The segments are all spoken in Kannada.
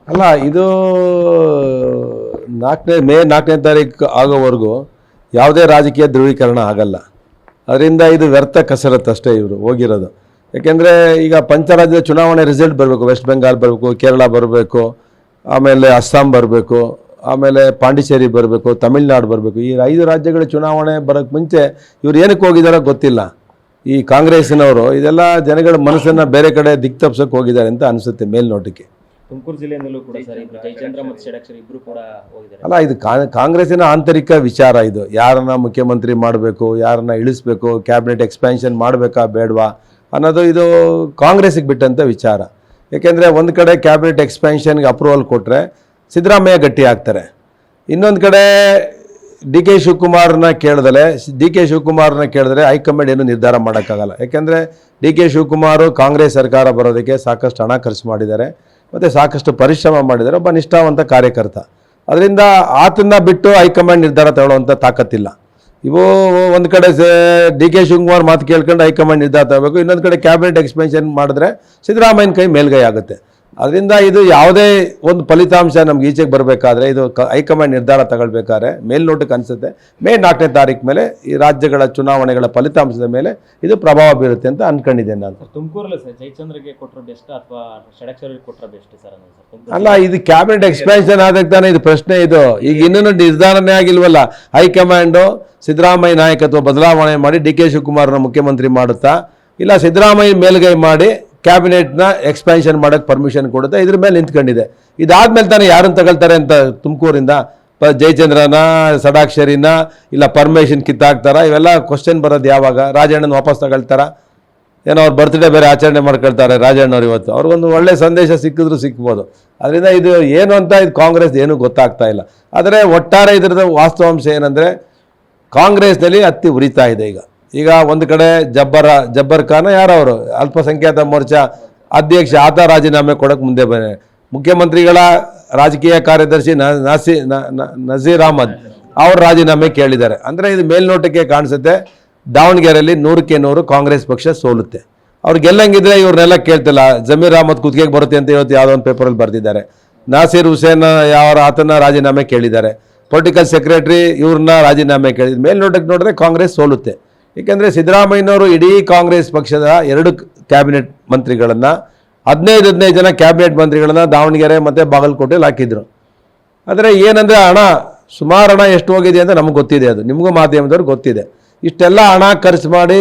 ಅಲ್ಲ, ಇದು ಮೇ 4ನೇ ತಾರೀಕು ಆಗೋವರೆಗೂ ಯಾವುದೇ ರಾಜಕೀಯ ಧ್ರುವೀಕರಣ ಆಗಲ್ಲ. ಅದರಿಂದ ಇದು ವ್ಯರ್ಥ ಕಸರತ್ತು ಅಷ್ಟೇ ಇವರು ಹೋಗಿರೋದು. ಯಾಕೆಂದರೆ ಈಗ ಪಂಚರಾಜ್ಯದ ಚುನಾವಣೆ ರಿಸಲ್ಟ್ ಬರಬೇಕು, ವೆಸ್ಟ್ ಬೆಂಗಾಲ್ ಬರಬೇಕು, ಕೇರಳ ಬರಬೇಕು, ಆಮೇಲೆ ಅಸ್ಸಾಂ ಬರಬೇಕು, ಆಮೇಲೆ ಪಾಂಡಿಚೇರಿ ಬರಬೇಕು, ತಮಿಳ್ನಾಡು ಬರಬೇಕು. ಈ 5 ರಾಜ್ಯಗಳ ಚುನಾವಣೆ ಬರೋಕ್ಕೆ ಮುಂಚೆ ಇವ್ರು ಏನಕ್ಕೆ ಹೋಗಿದಾರೋ ಗೊತ್ತಿಲ್ಲ. ಈ ಕಾಂಗ್ರೆಸ್ಸಿನವರು ಇದೆಲ್ಲ ಜನಗಳ ಮನಸ್ಸನ್ನು ಬೇರೆ ಕಡೆ ದಿಕ್ ತಪ್ಸೋಕೆ ಹೋಗಿದ್ದಾರೆ ಅಂತ ಅನಿಸುತ್ತೆ ಮೇಲ್ನೋಟಕ್ಕೆ. ತುಮಕೂರು ಜಿಲ್ಲೆಯಿಂದಲೂ ಕೂಡ ಸರ್ ಜಯಚಂದ್ರ ಮತ್ತು ಷಡಕ್ಷರಿ ಇಬ್ಬರು ಕೂಡ ಹೋಗಿದ್ದಾರೆ. ಅಲ್ಲ, ಇದು ಕಾಂಗ್ರೆಸ್ಸಿನ ಆಂತರಿಕ ವಿಚಾರ. ಇದು ಯಾರನ್ನ ಮುಖ್ಯಮಂತ್ರಿ ಮಾಡಬೇಕು, ಯಾರನ್ನ ಇಳಿಸ್ಬೇಕು, ಕ್ಯಾಬಿನೆಟ್ ಎಕ್ಸ್ಪ್ಯಾನ್ಷನ್ ಮಾಡಬೇಕಾ ಬೇಡವಾ ಅನ್ನೋದು ಇದು ಕಾಂಗ್ರೆಸ್ಸಿಗೆ ಬಿಟ್ಟಂಥ ವಿಚಾರ. ಏಕೆಂದರೆ ಒಂದು ಕಡೆ ಕ್ಯಾಬಿನೆಟ್ ಎಕ್ಸ್ಪ್ಯಾನ್ಷನ್ಗೆ ಅಪ್ರೂವಲ್ ಕೊಟ್ಟರೆ ಸಿದ್ದರಾಮಯ್ಯ ಗಟ್ಟಿ ಆಗ್ತಾರೆ. ಇನ್ನೊಂದು ಕಡೆ ಡಿ ಕೆ ಶಿವಕುಮಾರ್ನ ಕೇಳಿದ್ರೆ ಹೈಕಮಾಂಡ್ ಏನು ನಿರ್ಧಾರ ಮಾಡೋಕ್ಕಾಗಲ್ಲ. ಯಾಕೆಂದರೆ ಡಿ ಕೆ ಶಿವಕುಮಾರು ಕಾಂಗ್ರೆಸ್ ಸರ್ಕಾರ ಬರೋದಕ್ಕೆ ಸಾಕಷ್ಟು ಹಣ ಖರ್ಚು ಮಾಡಿದ್ದಾರೆ ಮತ್ತು ಸಾಕಷ್ಟು ಪರಿಶ್ರಮ ಮಾಡಿದ್ದಾರೆ. ಒಬ್ಬ ನಿಷ್ಠಾವಂತ ಕಾರ್ಯಕರ್ತ. ಅದರಿಂದ ಆತನ್ನ ಬಿಟ್ಟು ಹೈಕಮಾಂಡ್ ನಿರ್ಧಾರ ತಗೊಳ್ಳುವಂಥ ತಾಕತ್ತಿಲ್ಲ. ಇವು ಒಂದು ಕಡೆ ಡಿ ಕೆ ಶಿವಕುಮಾರ್ ಮಾತು ಕೇಳ್ಕೊಂಡು ಹೈಕಮಾಂಡ್ ನಿರ್ಧಾರ ತಗೋಬೇಕು, ಇನ್ನೊಂದು ಕಡೆ ಕ್ಯಾಬಿನೆಟ್ ಎಕ್ಸ್ಪೆನ್ಷನ್ ಮಾಡಿದ್ರೆ ಸಿದ್ದರಾಮಯ್ಯನ ಕೈ ಮೇಲ್ಗೈ ಆಗುತ್ತೆ. ಅದರಿಂದ ಇದು ಯಾವುದೇ ಒಂದು ಫಲಿತಾಂಶ ನಮ್ಗೆ ಈಚೆಗೆ ಬರಬೇಕಾದ್ರೆ ಇದು ಹೈಕಮಾಂಡ್ ನಿರ್ಧಾರ ತಗೊಳ್ಬೇಕಾದ್ರೆ ಮೇಲ್ನೋಟಕ್ಕೆ ಅನಿಸುತ್ತೆ ಮೇ 4ನೇ ತಾರೀಕು ಮೇಲೆ ಈ ರಾಜ್ಯಗಳ ಚುನಾವಣೆಗಳ ಫಲಿತಾಂಶದ ಮೇಲೆ ಇದು ಪ್ರಭಾವ ಬೀರುತ್ತೆ ಅಂತ ಅನ್ಕೊಂಡಿದ್ದೇನೆ ನಾನು. ತುಮಕೂರಲ್ಲಿ ಸರ್ ಜಯಚಂದ್ರಗೆ ಕೊಟ್ಟರೆ ಬೆಸ್ಟ್ ಅಥವಾ ಷಡಕ್ಷರಿಗೆ ಕೊಟ್ಟರೆ ಬೆಸ್ಟ್ ಸರ್? ಅಲ್ಲ, ಇದು ಕ್ಯಾಬಿನೆಟ್ ಎಕ್ಸ್ಪ್ಯಾನ್ಷನ್ ಆದಾಗ ತಾನೇ ಇದು ಪ್ರಶ್ನೆ. ಇದು ಈಗ ಇನ್ನೂ ನಿರ್ಧಾರನೇ ಆಗಿಲ್ವಲ್ಲ. ಹೈಕಮಾಂಡು ಸಿದ್ದರಾಮಯ್ಯ ನಾಯಕತ್ವ ಬದಲಾವಣೆ ಮಾಡಿ ಡಿ ಕೆ ಶಿವಕುಮಾರ್ನ ಮುಖ್ಯಮಂತ್ರಿ ಮಾಡುತ್ತಾ, ಇಲ್ಲ ಸಿದ್ದರಾಮಯ್ಯ ಮೇಲ್ಗೈ ಮಾಡಿ ಕ್ಯಾಬಿನೆಟ್ನ ಎಕ್ಸ್ಪ್ಯಾನ್ಷನ್ ಮಾಡೋಕ್ಕೆ ಪರ್ಮಿಷನ್ ಕೊಡುತ್ತೆ. ಇದ್ರ ಮೇಲೆ ನಿಂತ್ಕೊಂಡಿದೆ. ಇದಾದ್ಮೇಲೆ ತಾನೇ ಯಾರನ್ನು ತಗೊಳ್ತಾರೆ ಅಂತ ತುಮಕೂರಿಂದ ಜಯಚಂದ್ರನ, ಷಡಾಕ್ಷರಿನ, ಇಲ್ಲ ಪರ್ಮಿಷನ್ ಕಿತ್ತಾಕ್ತಾರ? ಇವೆಲ್ಲ ಕ್ವಶನ್ ಬರೋದು ಯಾವಾಗ? ರಾಜಣ್ಣನ ವಾಪಸ್ ತಗೊಳ್ತಾರ? ಏನೋ ಅವ್ರ ಬರ್ತ್ಡೇ ಬೇರೆ ಆಚರಣೆ ಮಾಡ್ಕೊಳ್ತಾರೆ ರಾಜಣ್ಣವ್ರು. ಇವತ್ತು ಅವ್ರಿಗೊಂದು ಒಳ್ಳೆ ಸಂದೇಶ ಸಿಕ್ಕಿದ್ರು ಸಿಕ್ಬೋದು. ಅದರಿಂದ ಇದು ಏನು ಅಂತ ಇದು ಕಾಂಗ್ರೆಸ್ ಏನೂ ಗೊತ್ತಾಗ್ತಾ ಇಲ್ಲ. ಆದರೆ ಒಟ್ಟಾರೆ ಇದರದ ವಾಸ್ತವಾಂಶ ಏನಂದರೆ ಕಾಂಗ್ರೆಸ್ನಲ್ಲಿ ಹತ್ತಿ ಉರಿತಾ ಇದೆ. ಈಗ ಒಂದು ಕಡೆ ಜಬ್ಬರ್ ಖಾನ್ ಯಾರವರು ಅಲ್ಪಸಂಖ್ಯಾತ ಮೋರ್ಚಾ ಅಧ್ಯಕ್ಷ, ಆತ ರಾಜೀನಾಮೆ ಕೊಡೋಕೆ ಮುಂದೆ ಬಂದ. ಮುಖ್ಯಮಂತ್ರಿಗಳ ರಾಜಕೀಯ ಕಾರ್ಯದರ್ಶಿ ನಜೀರ್ ಅಹಮದ್ ಅವರು ರಾಜೀನಾಮೆ ಕೇಳಿದ್ದಾರೆ. ಅಂದರೆ ಇದು ಮೇಲ್ನೋಟಕ್ಕೆ ಕಾಣಿಸುತ್ತೆ ದಾವಣಗೆರೆಯಲ್ಲಿ 100ಕ್ಕೆ 100 ಕಾಂಗ್ರೆಸ್ ಪಕ್ಷ ಸೋಲುತ್ತೆ. ಅವ್ರು ಗೆಲ್ಲಂಗಿದ್ರೆ ಇವ್ರನ್ನೆಲ್ಲ ಕೇಳ್ತಿಲ್ಲ. ಜಮೀರ್ ಅಹಮದ್ ಕುತ್ತಿಗೆಗೆ ಬರುತ್ತೆ ಅಂತ ಇವತ್ತು ಯಾವುದೋ ಒಂದು ಪೇಪರಲ್ಲಿ ಬರೆದಿದ್ದಾರೆ. ನಾಸೀರ್ ಹುಸೇನ್ ಆತನ ರಾಜೀನಾಮೆ ಕೇಳಿದ್ದಾರೆ. ಪೊಲಿಟಿಕಲ್ ಸೆಕ್ರೆಟರಿ ಇವ್ರನ್ನ ರಾಜೀನಾಮೆ ಕೇಳಿದ ಮೇಲ್ನೋಟಕ್ಕೆ ನೋಡಿದ್ರೆ ಕಾಂಗ್ರೆಸ್ ಸೋಲುತ್ತೆ. ಏಕೆಂದರೆ ಸಿದ್ದರಾಮಯ್ಯನವರು ಇಡೀ ಕಾಂಗ್ರೆಸ್ ಪಕ್ಷದ 2 ಕ್ಯಾಬಿನೆಟ್ ಮಂತ್ರಿಗಳನ್ನು 15 ಜನ ಕ್ಯಾಬಿನೆಟ್ ಮಂತ್ರಿಗಳನ್ನು ದಾವಣಗೆರೆ ಮತ್ತು ಬಾಗಲಕೋಟೆಯಲ್ಲಿ ಹಾಕಿದ್ರು. ಆದರೆ ಏನಂದರೆ ಸುಮಾರು ಹಣ ಎಷ್ಟು ಹೋಗಿದೆ ಅಂತ ನಮ್ಗೆ ಗೊತ್ತಿದೆ, ಅದು ನಿಮಗೂ ಮಾಧ್ಯಮದವ್ರಿಗೆ ಗೊತ್ತಿದೆ. ಇಷ್ಟೆಲ್ಲ ಹಣ ಖರ್ಚು ಮಾಡಿ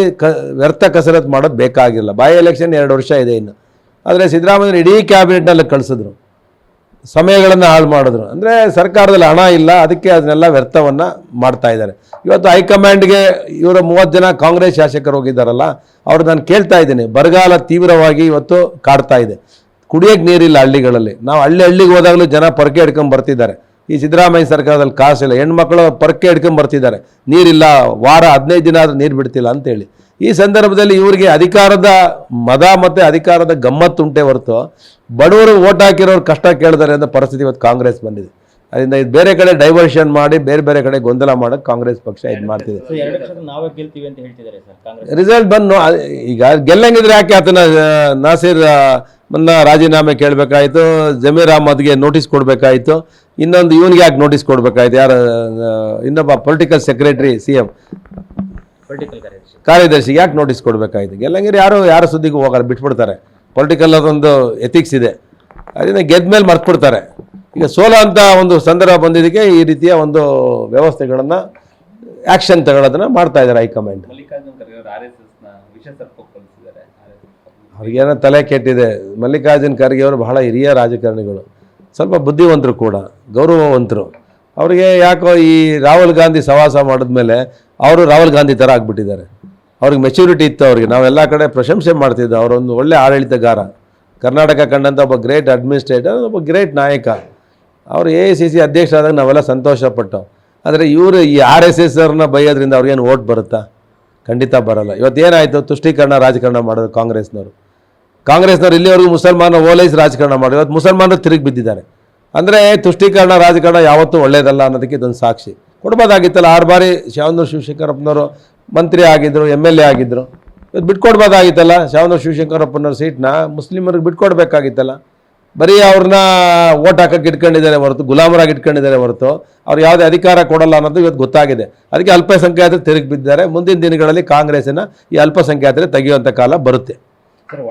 ವ್ಯರ್ಥ ಕಸರತ್ತು ಮಾಡೋದು ಬೇಕಾಗಿಲ್ಲ. ಎಲೆಕ್ಷನ್ 2 ವರ್ಷ ಇದೆ ಇನ್ನು. ಆದರೆ ಸಿದ್ದರಾಮಯ್ಯನ ಇಡೀ ಕ್ಯಾಬಿನೆಟ್ನಲ್ಲಿ ಕಳಿಸಿದ್ರು, ಸಮಯಗಳನ್ನು ಹಾಳು ಮಾಡಿದ್ರು. ಅಂದರೆ ಸರ್ಕಾರದಲ್ಲಿ ಹಣ ಇಲ್ಲ, ಅದಕ್ಕೆ ಅದನ್ನೆಲ್ಲ ವ್ಯರ್ಥವನ್ನು ಮಾಡ್ತಾ ಇದ್ದಾರೆ. ಇವತ್ತು ಹೈಕಮಾಂಡ್ಗೆ ಇವರ 30 ಜನ ಕಾಂಗ್ರೆಸ್ ಶಾಸಕರು ಹೋಗಿದ್ದಾರಲ್ಲ, ಅವ್ರು ನಾನು ಕೇಳ್ತಾ ಇದ್ದೀನಿ. ಬರಗಾಲ ತೀವ್ರವಾಗಿ ಇವತ್ತು ಕಾಡ್ತಾ ಇದೆ. ಕುಡಿಯೋಕ್ಕೆ ನೀರಿಲ್ಲ ಹಳ್ಳಿಗಳಲ್ಲಿ. ನಾವು ಹಳ್ಳಿಗೆ ಹೋದಾಗಲೂ ಜನ ಪೊರಕೆ ಹಿಡ್ಕೊಂಡು ಬರ್ತಿದ್ದಾರೆ. ಈ ಸಿದ್ದರಾಮಯ್ಯ ಸರ್ಕಾರದಲ್ಲಿ ಕಾಸಿಲ್ಲ, ಹೆಣ್ಮಕ್ಳು ಪೊರಕೆ ಹಿಡ್ಕೊಂಡು ಬರ್ತಿದ್ದಾರೆ. ನೀರಿಲ್ಲ, ವಾರ 15 ದಿನ ಆದರೂ ನೀರು ಬಿಡ್ತಿಲ್ಲ ಅಂತೇಳಿ. ಈ ಸಂದರ್ಭದಲ್ಲಿ ಇವರಿಗೆ ಅಧಿಕಾರದ ಮದ ಮತ್ತು ಅಧಿಕಾರದ ಗಮ್ಮತ್ತುಂಟೆ ಹೊರತು ಬಡವರು ಓಟ್ ಹಾಕಿರೋರು ಕಷ್ಟ ಕೇಳಿದಾರೆ ಅಂತ ಪರಿಸ್ಥಿತಿ ಇವತ್ತು ಕಾಂಗ್ರೆಸ್ ಬಂದಿದೆ. ಅದರಿಂದ ಇದು ಬೇರೆ ಕಡೆ ಡೈವರ್ಷನ್ ಮಾಡಿ ಬೇರೆ ಕಡೆ ಗೊಂದಲ ಮಾಡೋಕ್ಕೆ ಕಾಂಗ್ರೆಸ್ ಪಕ್ಷ ಇದು ಮಾಡ್ತಿದೆ. ರಿಸಲ್ಟ್ ಬಂದು ಈಗ ಗೆಲ್ಲಂಗಿದ್ರೆ ಯಾಕೆ ಆತನ ನಾಸೀರ್ ರಾಜೀನಾಮೆ ಕೇಳಬೇಕಾಯಿತು, ಜಮೀರ್ ಅಹಮದ್ಗೆ ನೋಟಿಸ್ ಕೊಡಬೇಕಾಯಿತು, ಇನ್ನೊಂದು ಇವನಿಗೆ ಯಾಕೆ ನೋಟಿಸ್ ಕೊಡಬೇಕಾಯ್ತು? ಯಾರು ಇನ್ನೊಬ್ಬ ಪೊಲಿಟಿಕಲ್ ಸೆಕ್ರೆಟರಿ CM ಕಾರ್ಯದರ್ಶಿಗೆ ಯಾಕೆ ನೋಟಿಸ್ ಕೊಡಬೇಕಾಯ್ತು? ಗೆಲ್ಲಂಗಿದ್ರೆ ಯಾರು ಸುದ್ದಿಗೂ ಹೋಗಲ್ಲ, ಬಿಟ್ಬಿಡ್ತಾರೆ. ಪೊಲಿಟಿಕಲ್ ಅದೊಂದು ಎಥಿಕ್ಸ್ ಇದೆ, ಅದರಿಂದ ಗೆದ್ದ ಮೇಲೆ ಮರ್ತ್ಬಿಡ್ತಾರೆ. ಈಗ ಸೋಲೋ ಅಂತ ಒಂದು ಸಂದರ್ಭ ಬಂದಿದ್ದಕ್ಕೆ ಈ ರೀತಿಯ ಒಂದು ವ್ಯವಸ್ಥೆಗಳನ್ನು ಆ್ಯಕ್ಷನ್ ತಗೊಳ್ಳೋದನ್ನು ಮಾಡ್ತಾ ಇದ್ದಾರೆ ಹೈಕಮಾಂಡ್. ಅವ್ರಿಗೇನೋ ತಲೆ ಕೆಟ್ಟಿದೆ. ಮಲ್ಲಿಕಾರ್ಜುನ್ ಖರ್ಗೆ ಅವರು ಬಹಳ ಹಿರಿಯ ರಾಜಕಾರಣಿಗಳು, ಸ್ವಲ್ಪ ಬುದ್ಧಿವಂತರು ಕೂಡ, ಗೌರವವಂತರು. ಅವರಿಗೆ ಯಾಕೋ ಈ ರಾಹುಲ್ ಗಾಂಧಿ ಸವಾಸ ಮಾಡಿದ್ಮೇಲೆ ಅವರು ರಾಹುಲ್ ಗಾಂಧಿ ಥರ ಆಗಿಬಿಟ್ಟಿದ್ದಾರೆ. ಅವ್ರಿಗೆ ಮೆಚ್ಯೂರಿಟಿ ಇತ್ತು ಅವ್ರಿಗೆ. ನಾವೆಲ್ಲ ಕಡೆ ಪ್ರಶಂಸೆ ಮಾಡ್ತಿದ್ದೆವು. ಅವರೊಂದು ಒಳ್ಳೆ ಆಡಳಿತಗಾರ, ಕರ್ನಾಟಕ ಕಂಡಂಥ ಒಬ್ಬ ಗ್ರೇಟ್ ಅಡ್ಮಿನಿಸ್ಟ್ರೇಟರ್, ಒಬ್ಬ ಗ್ರೇಟ್ ನಾಯಕ. ಅವರು AICC ಅಧ್ಯಕ್ಷರಾದಾಗ ನಾವೆಲ್ಲ ಸಂತೋಷಪಟ್ಟು. ಆದರೆ ಇವರು ಈ RSS ಅವ್ರನ್ನ ಬೈಯೋದ್ರಿಂದ ಅವ್ರಿಗೇನು ಓಟ್ ಬರುತ್ತಾ? ಖಂಡಿತ ಬರೋಲ್ಲ. ಇವತ್ತೇನಾಯಿತು? ತುಷ್ಟೀಕರಣ ರಾಜಕಾರಣ ಮಾಡೋದು ಕಾಂಗ್ರೆಸ್ನವ್ರು ಇಲ್ಲಿವರೆಗೂ ಮುಸಲ್ಮಾನ ಓಲೈಸಿ ರಾಜಕಾರಣ ಮಾಡೋದು. ಇವತ್ತು ಮುಸಲ್ಮಾನರು ತಿರುಗಿ ಬಿದ್ದಿದ್ದಾರೆ. ಅಂದರೆ ತುಷ್ಟೀಕರಣ ರಾಜಕಾರಣ ಯಾವತ್ತೂ ಒಳ್ಳೆಯದಲ್ಲ ಅನ್ನೋದಕ್ಕೆ ಇದೊಂದು ಸಾಕ್ಷಿ. ಕೊಡ್ಬೋದಾಗಿತ್ತಲ್ಲ. 6 ಬಾರಿ ಶಾವನೂರು ಶಿವಶಂಕರಪ್ಪನವರು ಮಂತ್ರಿ ಆಗಿದ್ದರು, MLA ಆಗಿದ್ದರು. ಇವತ್ತು ಬಿಟ್ಕೊಡ್ಬೋದಾಗಿತ್ತಲ್ಲ ಶಾವನೂರು ಶಿವಶಂಕರಪ್ಪನವ್ರ ಸೀಟ್ನ ಮುಸ್ಲಿಮರಿಗೆ ಬಿಟ್ಕೊಡ್ಬೇಕಾಗಿತ್ತಲ್ಲ. ಬರೀ ಅವ್ರನ್ನ ಓಟ್ ಹಾಕಕ್ಕೆ ಇಟ್ಕೊಂಡಿದ್ದಾರೆ ಹೊರತು ಗುಲಾಮರಾಗಿ ಇಟ್ಕೊಂಡಿದ್ದಾರೆ ಹೊರತು ಅವ್ರು ಯಾವುದೇ ಅಧಿಕಾರ ಕೊಡಲ್ಲ ಅನ್ನೋದು ಇವತ್ತು ಗೊತ್ತಾಗಿದೆ. ಅದಕ್ಕೆ ಅಲ್ಪಸಂಖ್ಯಾತರು ತಿರುಗಿ ಬಿದ್ದಿದ್ದಾರೆ. ಮುಂದಿನ ದಿನಗಳಲ್ಲಿ ಕಾಂಗ್ರೆಸ್ಸಿನ ಈ ಅಲ್ಪಸಂಖ್ಯಾತರೇ ತೆಗೆಯುವಂಥ ಕಾಲ ಬರುತ್ತೆ. ಸರ್